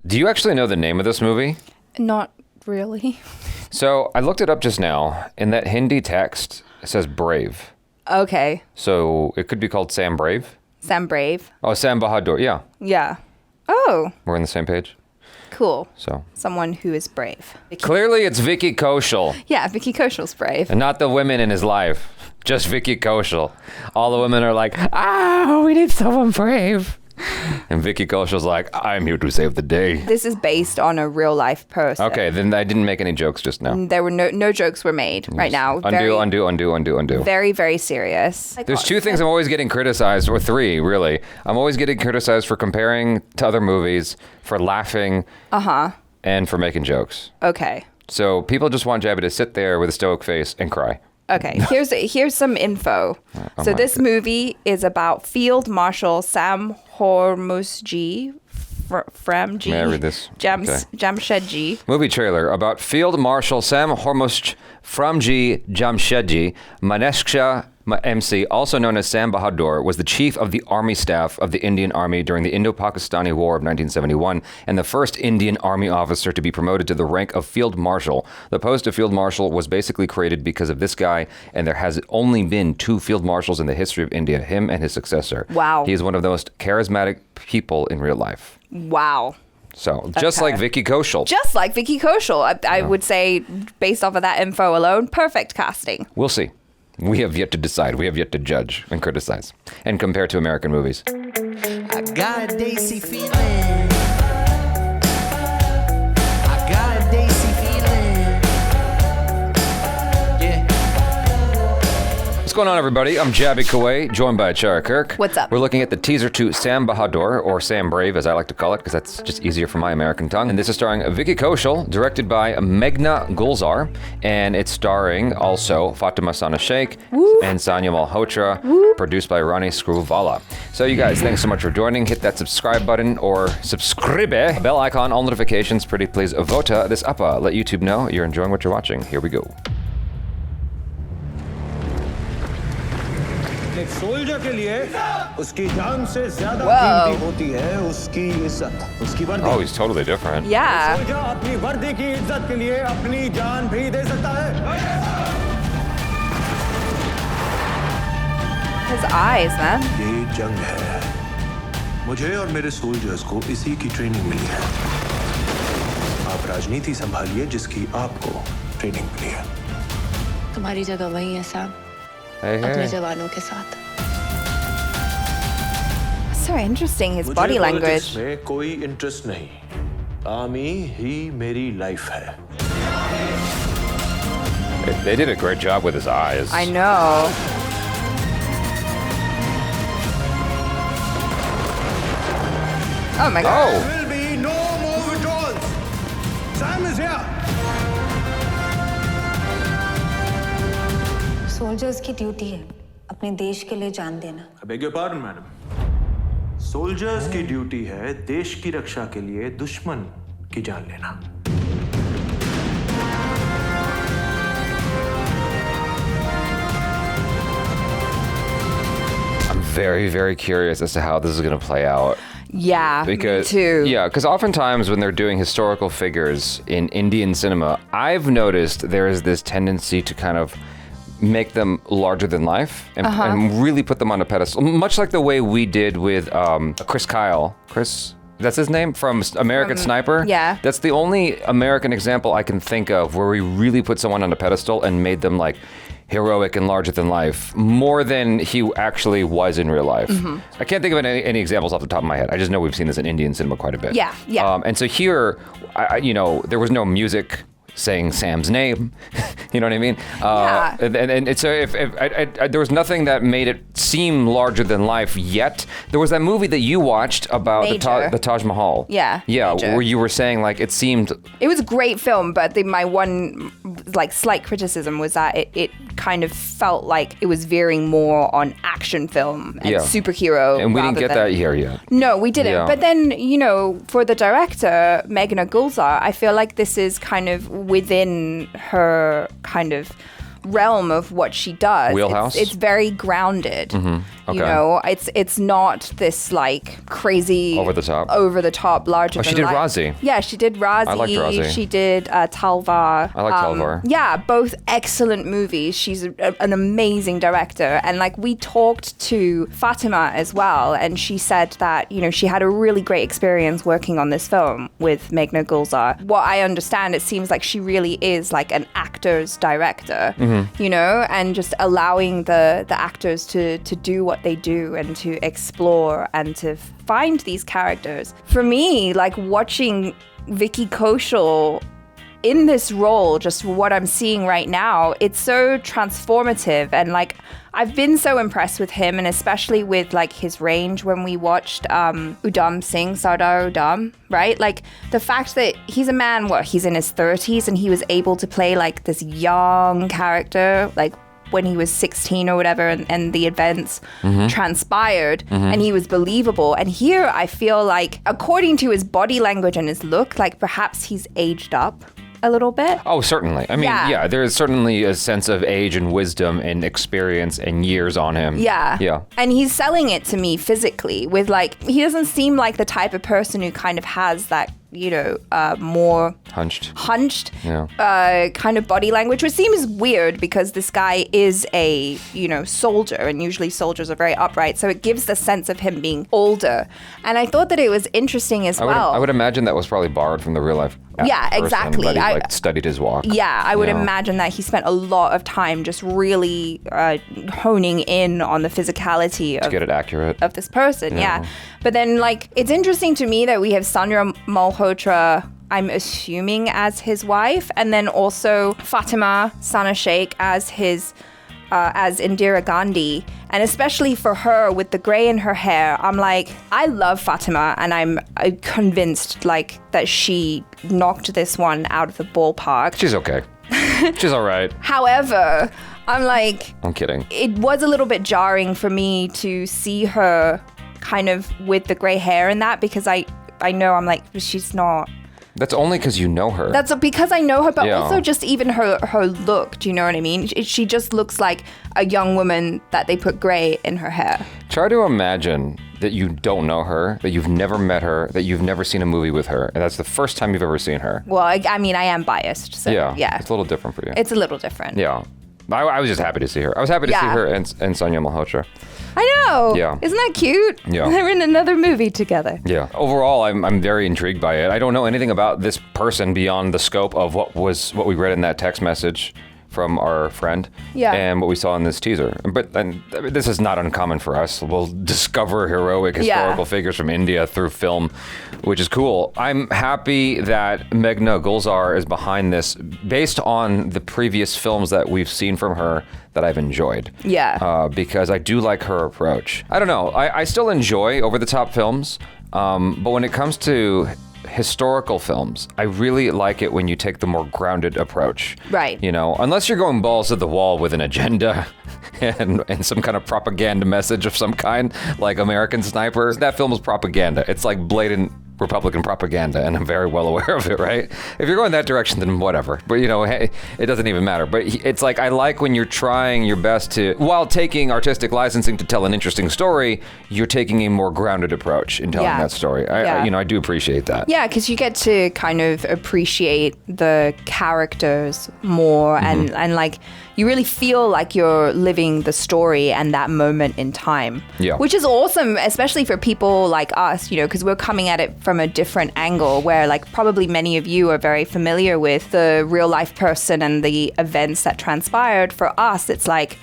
Do you actually know the name of this movie? Not really. So I looked it up just now. In that Hindi text, it says Brave. Okay. So it could be called Sam Brave. Sam Brave. Oh, Sam Bahadur. Yeah. Yeah. Oh, We're on the same page. cool. So Someone who is brave. clearly it's Vicky Kaushal Yeah, Vicky Kaushal's brave. and not the women in his life. Just Vicky Kaushal. All the women are like, we need someone brave. And Vicky Kaushal's like, I'm here to save the day. This is based on a real life person. Okay, then I didn't make any jokes just now. There were no jokes were made right now. Undo. Very, very serious. There's two things I'm always getting criticized, or three, really. I'm always getting criticized for comparing to other movies, for laughing, and for making jokes. Okay. So people just want Jaby to sit there with a stoic face and cry. Okay, here's some info. So this movie is about Field Marshal Sam Hormuzji Framji. May I read this? Okay. Jamshedji. Movie trailer about Field Marshal Sam Hormuzji Framji Jamshedji Manekshaw MC, also known as Sam Bahadur, was the chief of the army staff of the Indian Army during the Indo-Pakistani War of 1971 and the first Indian Army officer to be promoted to the rank of Field Marshal. The post of Field Marshal was basically created because of this guy, and there has only been 2 Field Marshals in the history of India, him and his successor. Wow. He is one of the most charismatic people in real life. Wow. So, just like Vicky Kaushal. Just like Vicky Kaushal. I would say, based off of that info alone, perfect casting. We'll see. We have yet to decide. We have yet to judge and criticize and compare to American movies. I got a Daisy feeling. I got a Daisy feeling. Yeah. What's going on, everybody? I'm Jaby Kaushal, joined by Achara Kirk. What's up? We're looking at the teaser to Sam Bahadur, or Sam Brave, as I like to call it, because that's just easier for my American tongue. And this is starring Vicky Kaushal, directed by Meghna Gulzar, and it's starring also Fatima Sana Shaikh and Sanya Malhotra, produced by Ronnie Screwvala. So you guys, thanks so much for joining. Hit that subscribe button or subscribe, bell icon, all notifications, pretty please vota this uppa. Let YouTube know you're enjoying what you're watching. Here we go. एक soldier के लिए उसकी जान से ज्यादा Whoa. कीमती होती है उसकी इज्जत उसकी वर्दी Oh, he's totally different. Yeah. Soldier अपनी वर्दी की इज्जत के लिए अपनी जान भी दे सकता है His eyes, man. ये जंग है मुझे और मेरे सोल्जर्स को इसी की ट्रेनिंग मिली है आप राजनीति संभालिए जिसकी आपको ट्रेनिंग मिली है तुम्हारी जगह वही है सैम अपने जवानों के साथ So interesting, his body मुझे language. पॉलिटिक्स में कोई इंटरेस्ट नहीं आर्मी ही मेरी लाइफ है They did a great job with his eyes. I know. Oh my god. Oh! will be no more withdrawals Sam is here soldiers की duty है अपने देश के लिए जान देना I beg your pardon, madam. Soldiers की ड्यूटी है देश की रक्षा के लिए दुश्मन की जान लेना I'm very, very curious as to how this is going to play out. Yeah, Because, me too. Yeah, because oftentimes when they're doing historical figures in Indian cinema, I've noticed there is this tendency to kind of make them larger than life and really put them on a pedestal, much like the way we did with Chris Kyle. Chris, that's his name, from American Sniper? yeah. That's the only American example I can think of where we really put someone on a pedestal and made them like heroic and larger than life, more than he actually was in real life. I can't think of any examples off the top of my head. I just know we've seen this in Indian cinema quite a bit. Yeah, yeah. And so here, there was no music saying Sam's name. You know what I mean? Yeah. And so if there was nothing that made it seem larger than life yet. There was that movie that you watched about the Taj Mahal. Yeah, Yeah, Major. where you were saying like it seemed... It was a great film, but my one like slight criticism was that it kind of felt like it was veering more on action film and superhero. And we didn't get that here yet. No, we didn't. Yeah. But then, for the director, Meghna Gulzar, I feel like this is kind of within her kind of realm of what she does. Wheelhouse? It's very grounded. Okay. You know, it's not this like crazy over the top, larger. She did Razi. Yeah, she did Razi. I liked Razi. She did Talvar. I like Talvar. Yeah, both excellent movies. She's an amazing director, and like we talked to Fatima as well, and she said that she had a really great experience working on this film with Meghna Gulzar. What I understand, it seems like she really is like an actor's director, and just allowing the actors to do what they do and to explore and to find these characters. For me, like watching Vicky Kaushal in this role, just what I'm seeing right now, it's so transformative, and like I've been so impressed with him, and especially with like his range when we watched Udham Singh, Sardar Udham, right? Like the fact that he's a man, he's in his 30s, and he was able to play like this young character, like when he was 16 or whatever, and the events transpired, and he was believable. And here I feel like, according to his body language and his look, like perhaps he's aged up a little bit. Oh, certainly. I mean, yeah, there is certainly a sense of age and wisdom and experience and years on him. Yeah. And he's selling it to me physically with like, he doesn't seem like the type of person who kind of has that, more hunched kind of body language, which seems weird because this guy is a, soldier, and usually soldiers are very upright. So it gives the sense of him being older. And I thought that it was interesting as well. I would imagine that was probably borrowed from the real life. Yeah, exactly. That he studied his walk. Yeah, I would imagine that he spent a lot of time just really honing in on the physicality to get it accurate of this person. Yeah. But then, like, it's interesting to me that we have Sanya Malhotra, I'm assuming, as his wife, and then also Fatima Sana Shaikh as his as Indira Gandhi. And especially for her with the gray in her hair, I'm like, I love Fatima, and I'm convinced like that she knocked this one out of the ballpark. She's okay. She's all right. However, I'm kidding. It was a little bit jarring for me to see her kind of with the gray hair and that, because I know I'm like, she's not. That's only because you know her. That's because I know her, but also just even her look. Do you know what I mean? She just looks like a young woman that they put gray in her hair. Try to imagine that you don't know her, that you've never met her, that you've never seen a movie with her, and that's the first time you've ever seen her. Well, I mean, I am biased, so yeah. It's a little different for you. It's a little different. Yeah. I was just happy to see her. I was happy to see her and Sanya Malhotra. I know. Yeah. Isn't that cute? Yeah. They're in another movie together. Yeah. Overall, I'm very intrigued by it. I don't know anything about this person beyond the scope of what we read in that text message from our friend and what we saw in this teaser. But this is not uncommon for us. We'll discover heroic historical figures from India through film, which is cool. I'm happy that Meghna Gulzar is behind this based on the previous films that we've seen from her that I've enjoyed. Yeah. Because I do like her approach. I don't know. I still enjoy over-the-top films, but when it comes to historical films, I really like it when you take the more grounded approach. Right. Unless you're going balls to the wall with an agenda and some kind of propaganda message of some kind, like American Sniper. That film is propaganda. It's like blatant Republican propaganda, and I'm very well aware of it, right? If you're going that direction, then whatever. But, hey, it doesn't even matter. But it's like, I like when you're trying your best to, while taking artistic licensing to tell an interesting story, you're taking a more grounded approach in telling that story. I do appreciate that. Yeah, because you get to kind of appreciate the characters more, and like, you really feel like you're living the story and that moment in time. Yeah. Which is awesome, especially for people like us, because we're coming at it from a different angle, where like probably many of you are very familiar with the real life person and the events that transpired. For us, it's like,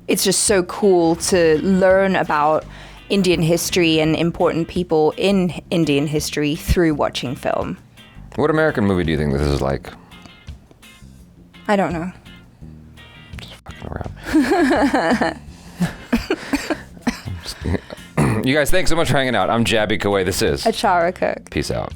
it's just so cool to learn about Indian history and important people in Indian history through watching film. What American movie do you think this is like? I don't know. Around. You guys, thanks so much for hanging out. I'm Jaby Kaushal. This is Achara Cook. Peace out.